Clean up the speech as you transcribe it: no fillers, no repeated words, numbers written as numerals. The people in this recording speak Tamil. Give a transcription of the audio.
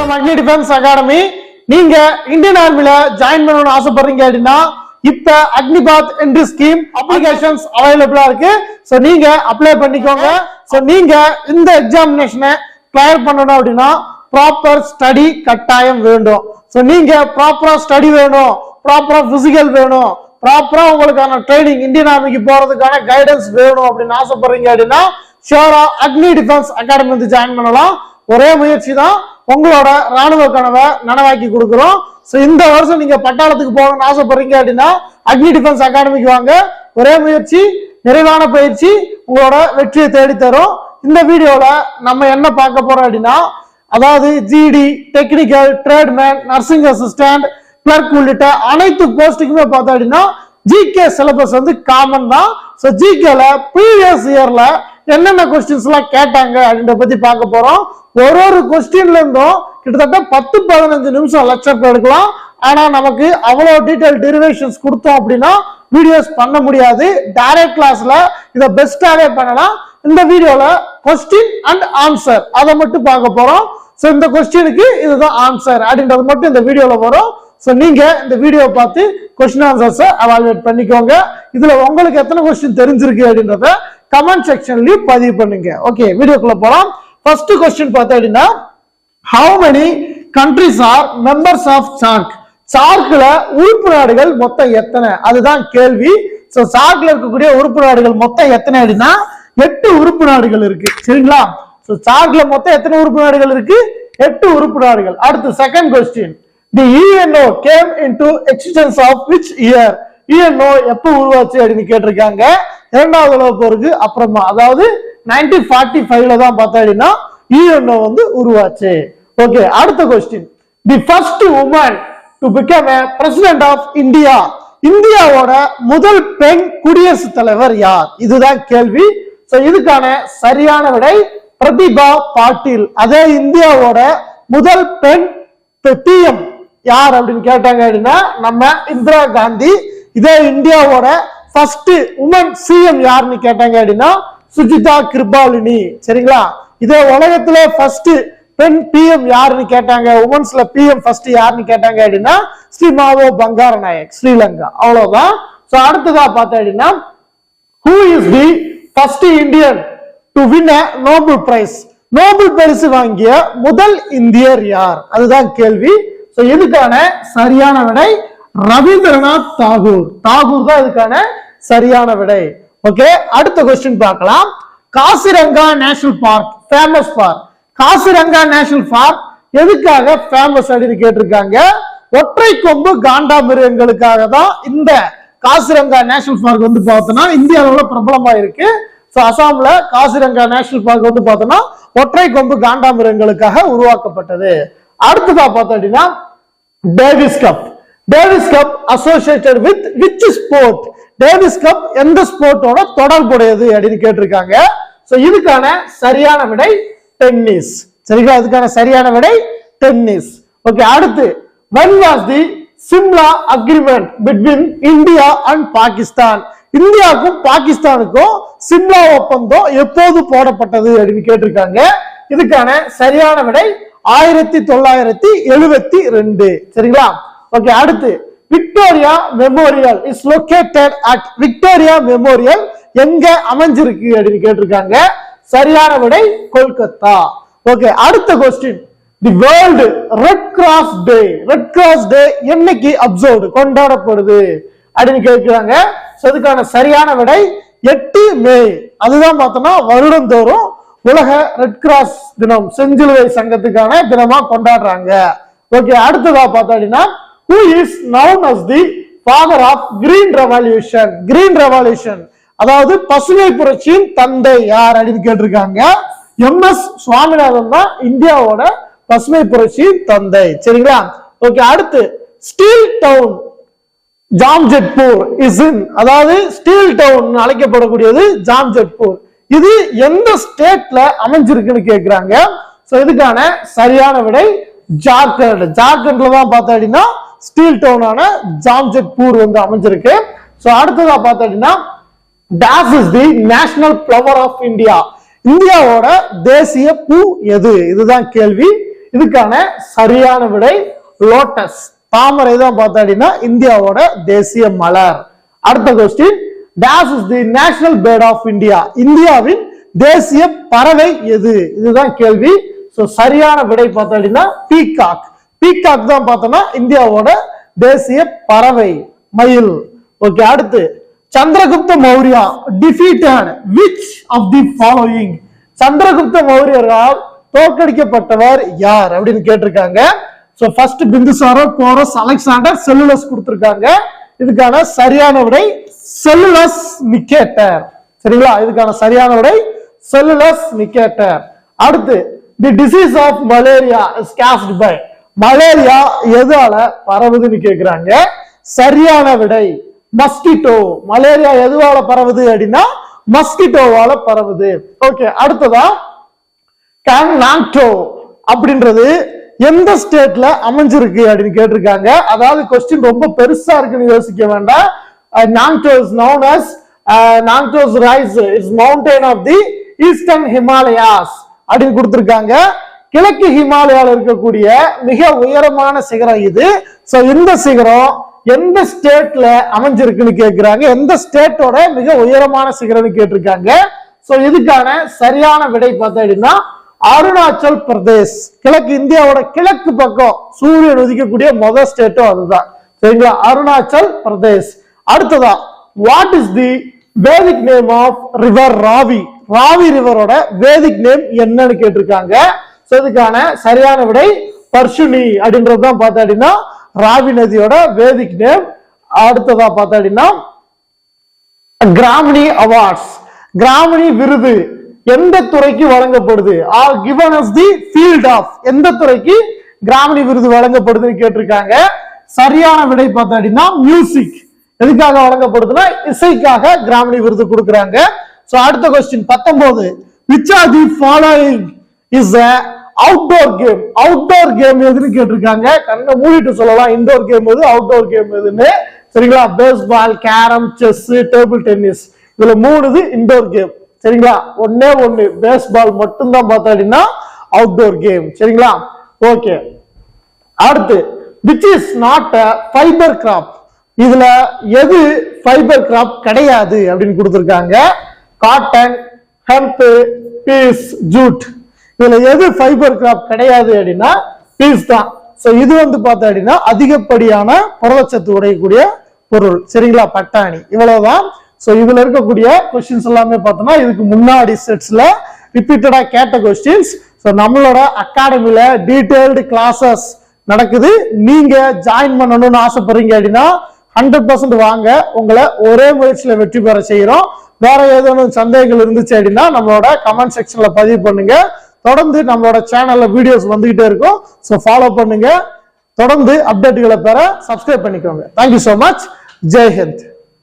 from Agni Defense Academy. நீங்க இந்தியன் ஆர்மில ஜாயின் பண்ணணும்னு ஆசைப்படுறீங்க அப்படின்னா இப்ப அக்னிபாத் என்ட்ரி ஸ்கீம் அப்ளிகேஷன்ஸ் அவைலபிளா இருக்கு. சோ நீங்க அப்ளை பண்ணிக்கோங்க. சோ நீங்க இந்த எக்ஸாமினேஷனை கிளியர் பண்ணணும் அப்படின்னா ப்ராப்பர் ஸ்டடி கட்டாயம் வேண்டும். சோ நீங்க ப்ராப்பரா ஸ்டடி வேணும், ப்ராப்பரா பிசிக்கல் வேணும், ப்ராப்பரா உங்களுக்கான ட்ரைனிங் இந்தியன் ஆர்மிக்கு போறதுக்கான கைடன்ஸ் வேணும் அப்படின்னு ஆசைப்படுறீங்க அப்படின்னா ஷியோரா அக்னி டிஃபென்ஸ் அகாடமி வந்து ஜாயின் பண்ணலாம். ஒரே முயற்சி தான் உங்களோட ராணுவ கனவை நனவாக்கி கொடுக்குறோம். சோ இந்த வருஷம் நீங்க பட்டாளத்துக்கு போகணும்னு ஆசைப்படுறீங்க அப்படின்னா அக்னி டிஃபென்ஸ் அகாடமிக்கு வாங்க. ஒரே முயற்சி, நிறைவான பயிற்சி உங்களோட வெற்றியை தேடி தரும். இந்த வீடியோல நம்ம என்ன பார்க்க போறோம் அப்படின்னா, அதாவது GD, technical, tradesman, nursing assistant, clerk உள்ளிட்ட அனைத்து போஸ்டுக்குமே பார்த்தோம் அப்படின்னா ஜிகே சிலபஸ் வந்து காமன் தான். சோ ஜிகேல ப்ரீவியஸ் இயர்ல என்னென்ன கொஸ்டின்ஸ் எல்லாம் கேட்டாங்க அப்படின்ற பத்தி பார்க்க போறோம். ஒரு கொஸ்டின்ல இருந்தும் கிட்டத்தட்ட 10-15 நிமிஷம் லெக்சர் எடுக்கலாம். ஆனா நமக்கு அவ்வளவு டீடைல் டெரிவேஷன்ஸ் கொடுத்தோம் அப்படின்னா வீடியோஸ் பண்ண முடியாது. டைரக்ட் கிளாஸ்ல இதை பெஸ்டாவே பண்ணலாம். இந்த வீடியோல கொஸ்டின் அண்ட் ஆன்சர் அதை மட்டும் பார்க்க போறோம். சோ இந்த கொஸ்டினுக்கு இதுதான் ஆன்சர் அப்படின்றது மட்டும் இந்த வீடியோல வரும். சோ நீங்க இந்த வீடியோ பார்த்து கொஸ்டின் ஆன்சர்ஸை எவாலுவேட் பண்ணிக்கோங்க. இதுல உங்களுக்கு எத்தனை கொஸ்டின் தெரிஞ்சிருக்கு அப்படின்றத கமெண்ட் செக்ஷன்லயும் பதிவு பண்ணுங்க. ஓகே, வீடியோக்குள்ள போலாம். ஃபர்ஸ்ட் கொஸ்டின் பார்த்தீங்கன்னா, how many countries are members of SAARC? சார்க்ல உறுப்பு நாடுகள் மொத்தம் எத்தனை, அதுதான் கேள்வி. சோ சார்க்ல இருக்கக்கூடிய உறுப்பு நாடுகள் மொத்தம் எத்தனை அப்படின்னா 8 உறுப்பு நாடுகள் இருக்கு. சரிங்களா? சோ சார்க்ல மொத்தம் எத்தனை உறுப்பு நாடுகள் இருக்கு? 8 உறுப்பு நாடுகள். அடுத்து second question, the UNO came into existence of which year? UNO எப்ப உருவாச்சு அப்படின்னு கேட்டிருக்காங்க. இரண்டாவது உலக போருக்கு அப்புறமா, அதாவது 1945ல தான் பார்த்தா UNO வந்து உருவாச்சு. ஓகே, அடுத்த question, the first woman to become a president of India. இந்தியாவோட முதல் பெண் குடியரசுத் தலைவர் யார்? இதுதான் கேள்வி. சோ இதுக்கான சரியான விடை பிரதிபா பாட்டீல். அதே இந்தியாவோட முதல் பெண் பிஎம் யார் அப்படின்னு கேட்டாங்க அப்படின்னா நம்ம இந்திரா காந்தி. இதே இந்தியாவோட ஃபர்ஸ்ட் உமன் சிஎம் யாருன்னு கேட்டாங்க அப்படின்னா சுஜிதா கிருபாலினி. சரிங்களா? இதே உலகத்துல ஃபர்ஸ்ட் பெண் பிஎம் யாருன்னு கேட்டாங்க, உமன்ஸ்ல பிஎம் ஃபர்ஸ்ட் யாருன்னு கேட்டாங்க அப்படின்னா ஸ்ரீமாவோ பங்கார நாயக், ஸ்ரீலங்கா. அவ்வளவுதான். சோ அடுத்ததா பார்த்தா அப்படின்னா, who is the first Indian to win a Nobel Prize? Nobel பரிசு வாங்கிய முதல் இந்தியர் யார்? அதுதான் கேள்வி. சோ இதுக்கான சரியான விடை ரவீந்திரநாத் தாகூர். தாகூர் தான் இதுக்கான சரியான விடை. ஓகே, அடுத்த கொஸ்டின் பார்க்கலாம். Kaziranga national park famous for? Kaziranga national park எதுக்காக ஃபேமஸ் அப்படின்னு கேட்டிருக்காங்க. ஒற்றை கொம்பு காண்டாமிருகங்களுக்காக தான் இந்த காசிரங்கா நேஷனல் பார்க் வந்து பார்த்தோம்னா இந்தியாவில் பிரபலமா இருக்கு. சோ அசாம்ல காசிரங்கா நேஷனல் பார்க் வந்து பார்த்தோம்னா ஒற்றை கொம்பு காண்டாமிருகங்களுக்காக உருவாக்கப்பட்டது. அடுத்ததா பார்த்தோம் அப்படின்னா Davis cup. Davis cup associated with which sport? Davis cup எந்த ஸ்போர்ட்டோட தொடர்புடையது அப்படின்னு கேட்டிருக்காங்க. சோ இதுக்கான சரியான விடை டென்னிஸ். சரிங்களா? இதுக்கான சரியான விடை டென்னிஸ். ஓகே, அடுத்து, when was the Simla agreement between India and Pakistan? இந்தியாவுக்கும் பாகிஸ்தானுக்கும் சிம்லா ஒப்பந்தம் எப்போது போடப்பட்டது அப்படின்னு கேட்டிருக்காங்க. இதுக்கான சரியான விடை 1972. சரிங்களா? ஓகே, அடுத்து, Victoria Memorial is located at Victoria Memorial எங்க அமைஞ்சிருக்கு அப்படின்னு கேட்டிருக்காங்க. சரியான விடை கொல்கத்தா. ஓகே, அடுத்த question, the world Red Cross day. Red Cross day என்னைக்கு அப்சர்வ்டு, கொண்டாடப்படுது அப்படின்னு கேட்கிறாங்க. அதுக்கான சரியான விடை 8 மே. அதுதான் பார்த்தோம்னா வருடந்தோறும் உலக ரெட் கிராஸ் தினம், செஞ்சிலுவை சங்கத்துக்கான தினமா கொண்டாடுறாங்க. ஓகே, அடுத்ததா பார்த்தோம் அப்படின்னா, who is known as the father of green revolution? green revolution அதாவது பசுமை புரட்சியின் தந்தை யார் அப்படின்னு கேட்டிருக்காங்க. எம்எஸ் சுவாமிநாதன் தான் இந்தியாவோட பசுமை புரட்சியின் தந்தை. சரிங்களா? ஓகே, அடுத்து, steel down Jamshedpur is in, அதாவது ஸ்டீல் டவுன் அழைக்கப்படக்கூடியது ஜாம்ஜெட்பூர். இது எந்த ஸ்டேட்ல அமைஞ்சிருக்குன்னு கேட்கிறாங்க. சோ இதுக்கான சரியான விடை ஜார்க்கண்ட். ஜார்க்கண்ட்ல தான் பார்த்தா அப்படின்னா ஸ்டீல் டவுனான ஜாம்ஜெட்பூர் வந்து அமைஞ்சிருக்கு. சோ அடுத்ததா பார்த்தா அப்படின்னா, dash is the national flower of India? இந்தியாவோட தேசிய பூ எது? இதுதான் கேள்வி. இதுக்கான சரியான விடை லோட்டஸ். தாமரை தான் பார்த்தா இந்தியாவோட தேசிய மலர். அடுத்த question, dash is the national bird of India. இந்தியாவின் தேசிய பறவை எது? இதுதான் கேள்வி. சோ சரியான விடை பார்த்தா பீகாக். பீகாக் தான் பார்த்தோம்னா இந்தியாவோட தேசிய பறவை, மயில். ஓகே, அடுத்து, Chandragupta Maurya defeated which of the following? Chandragupta மௌரியரால் தோற்கடிக்கப்பட்டவர் யார் அப்படின்னு கேட்டிருக்காங்க. So first Bindusara, Porus, Alexander, Seleucus கொடுத்திருக்காங்க. இதுக்கான சரியான விடை செல்லுலஸ் நிக்கேட்டர். சரிங்களா? இதுக்கான சரியான விடை செல்லுலஸ் நிக்கேட்டர். அடுத்து, the disease of malaria is caused by. Malaria எதால பரவுதுன்னு கேக்குறாங்க. சரியான விடை மஸ்கிட்டோ. மலேரியா எதுவால பரவுது அப்படின்னா மஸ்கிட்டோவால பரவுது. ஓகே, அடுத்ததா, காங்னாங்டோ அப்படின்றது எந்த ஸ்டேட்ல அமைஞ்சிருக்கு அப்படின்னு கேட்டிருக்காங்க. அதாவது கொஸ்டின் ரொம்ப பெருசா இருக்குன்னு யோசிக்க வேண்டாம். Kangto is known as Kangto's rise is mountain of the eastern Himalayas அப்படின்னு கொடுத்திருக்காங்க. கிழக்கு ஹிமாலயால இருக்கக்கூடிய மிக உயரமான சிகரம் இது. சோ இந்த சிகரம் எந்த ஸ்டேட்ல அமைஞ்சிருக்குன்னு கேட்கிறாங்க. எந்த ஸ்டேட்டோட மிக உயரமான சிகரம்னு கேட்டிருக்காங்க. சோ இதுக்கான சரியான விடை பார்த்தா அருணாச்சல் பிரதேஷ். கிழக்கு இந்தியாவோட கிழக்கு பக்கம் சூரியன் உதிக்கக்கூடிய முதல் ஸ்டேட்டும் அதுதான். சரிங்களா? அருணாச்சல் பிரதேஷ். அடுத்ததா, what is the Vedic name of river Ravi? Ravi ரிவரோட வேதிக் நேம் என்னன்னு கேட்டிருக்காங்க. சோ இதுக்கான சரியான விடை பர்ஷுனி அப்படின்றதுதான் பார்த்தா ராவி நதியோட வேதிக் நேம். அடுத்ததா பார்த்தா கிராமணி அவார்ட்ஸ். கிராமணி விருது எந்த துறைக்கு வழங்கப்படுது? Are given as the field of. எந்த துறைக்கு கிராமணி விருது வழங்கப்படுதுன்னு கேட்டிருக்காங்க. சரியான விடை பார்த்தா மியூசிக். எதுக்காக வழங்கப்படுதுன்னா இசைக்காக கிராமணி விருது கொடுக்குறாங்க. சோ அடுத்த question 19, which are the following is a outdoor game? Outdoor game எதுன்னு கேட்டிருக்காங்க. கண்ணை மூடிட்டு சொல்லலாம் இன்டோர் கேம் எது, அவுட்டோர் கேம் எதுன்னு. சரிங்களா? Baseball, carrom, chess, table tennis. இதுல 3 இன்டோர் கேம். சரிங்களா? ஒன்னே ஒன்னு பேஸ்பால் மட்டும் தான் பார்த்தா அவுட்டோர் கேம். சரிங்களா? ஓகே, அடுத்து, which is not a fiber crop? இதுல எது ஃபைபர் கிராப் கிடையாது அப்படின்னு கொடுத்திருக்காங்க. Cotton, hemp, peas, jute. இதுல எது ஃபைபர் கிராப் கிடையாது அப்படின்னா பீஸ் தான். சோ இது பார்த்தா அதிகப்படியான புரதச்சத்து உடையக்கூடிய பொருள். சரிங்களா? பட்டாணி. இவ்வளவுதான். சோ இதுல இருக்கக்கூடிய கொஸ்டின்ஸ் எல்லாமே பார்த்தோம்னா இதுக்கு முன்னாடி செட்ஸ்ல ரிப்பீட்டடா கேட்ட கொஸ்டின்ஸ். சோ நம்மளோட அகாடமில டீடைல்டு கிளாஸஸ் நடக்குது. நீங்க ஜாயின் பண்ணணும்னு ஆசைப்படுறீங்க அப்படின்னா 100% வாங்க. உங்களை ஒரே முயற்சியில வெற்றி பெற செய்யறோம். வேற ஏதேனும் சந்தேகங்கள் இருந்துச்சு அப்படின்னா நம்மளோட கமெண்ட் செக்ஷன்ல பதிவு பண்ணுங்க. தொடர்ந்து நம்மளோட சேனல்ல வீடியோஸ் வந்துகிட்டே இருக்கும். சோ ஃபாலோ பண்ணுங்க. தொடர்ந்து அப்டேட்டுகளை பெற சப்ஸ்கிரைப் பண்ணிக்கோங்க. Thank you so much. Jai Hind.